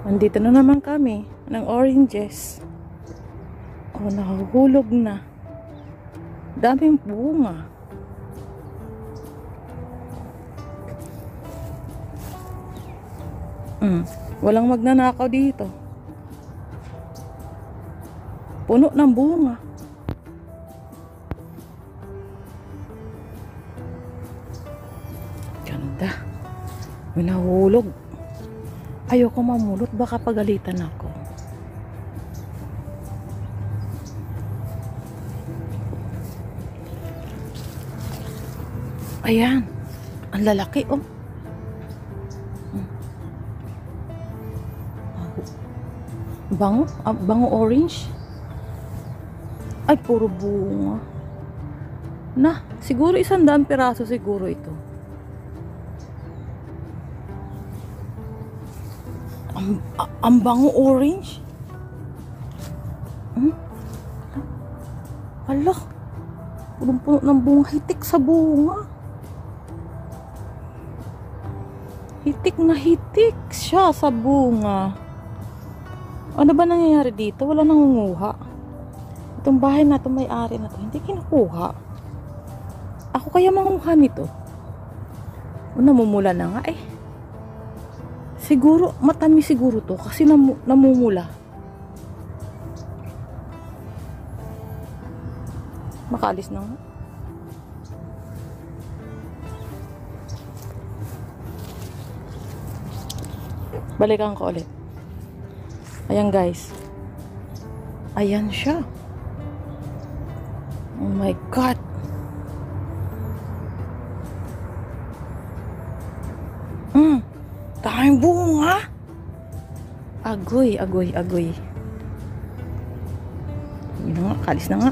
Andito na naman kami ng oranges. Oh, nahuhulog na. Daming bunga. Walang magnanakaw dito. Puno ng bunga. Ganda. May nahulog. Ayoko mamulot, baka pagalitan ako. Ayan. Ang lalaki, oh. Bango? Bango orange? Ay, puro bunga. Na, siguro 100 piraso siguro ito. Ang bango orange? Hala, punong-puno ng bunga. Hitik sa bunga. Hitik na hitik siya sa bunga. Ano ba nangyayari dito? Wala nangunguha. Itong bahay na ito, may-ari na ito, hindi kinukuha. Ako kaya manguha nito? Namumula na nga eh. Siguro, matamis siguro to kasi namumula. Makalis na nga. Balikan ko ulit. Ayan guys. Ayan siya. Oh my God. Daming bunga. Agoy, agoy, agoy. Yun na nga, kalis na nga.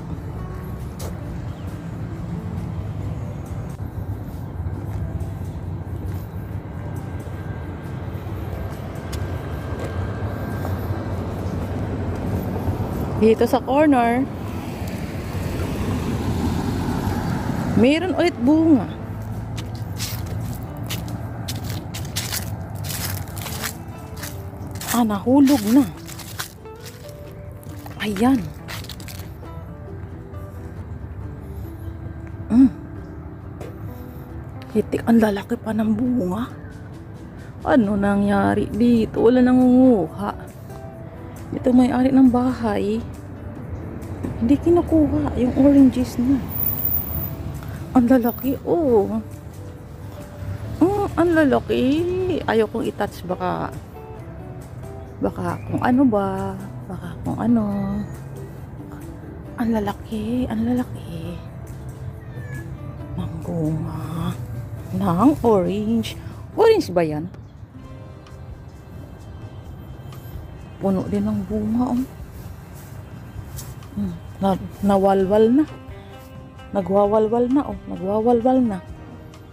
Dito sa corner, mayroon ulit bunga. Nahulog na. Ayan. Hitik, ang lalaki pa ng bunga. Ano nangyari dito? Wala nangunguha. Ito may-ari ng bahay. Hindi kinukuha yung oranges na. Ang lalaki, oh. Ang lalaki. Ayaw kong i-touch, baka kung ano ba, baka kung ano. Ang lalaki, ang lalaki. Ng bunga. Ng orange. Orange ba yan? Puno din ng bunga, oh. Nawalwal na. Nagwawalwal na, oh. Nagwawalwal na.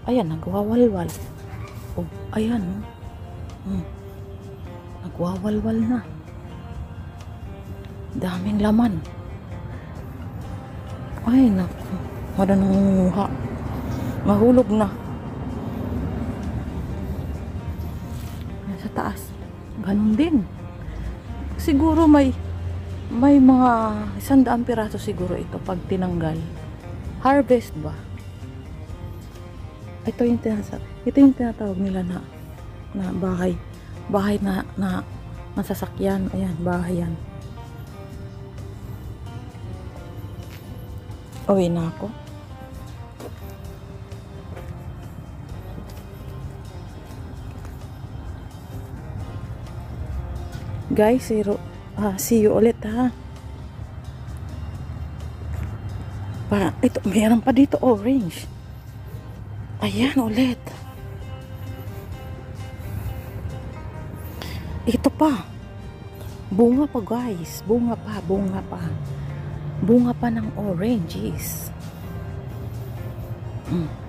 Ayan, nagwawalwal. Oh, ayan, oh. Nagwawalwal na. Daming laman. Ay, naku. Wala nangunguha. Mahulog na. Sa taas. Ganun din. Siguro may mga 100 piraso siguro ito pag tinanggal. Harvest ba? Ito yung tinatawag nila na bahay na sasakyan. Ayan, bahay yan. Uwi na ako. Guys, see you ulit ha. Ito, mayroon pa dito orange. Ayan ulit. Ito pa. Bunga pa guys. Bunga pa. Bunga pa ng oranges.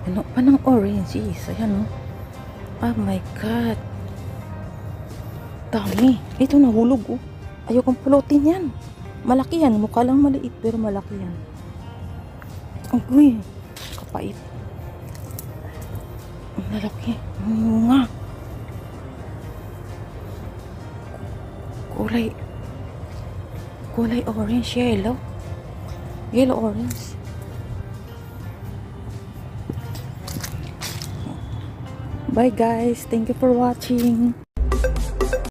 Ano pa ng oranges. Ayan, oh. Oh my God. Dami. Ito nahulog, oh. Ayokong pulutin yan. Malaki yan. Mukha lang maliit pero malaki yan. Uy. Kapait. Ang lalaki. Nga. kulay orange, yellow. Yellow, orange. Bye guys. Thank you for watching.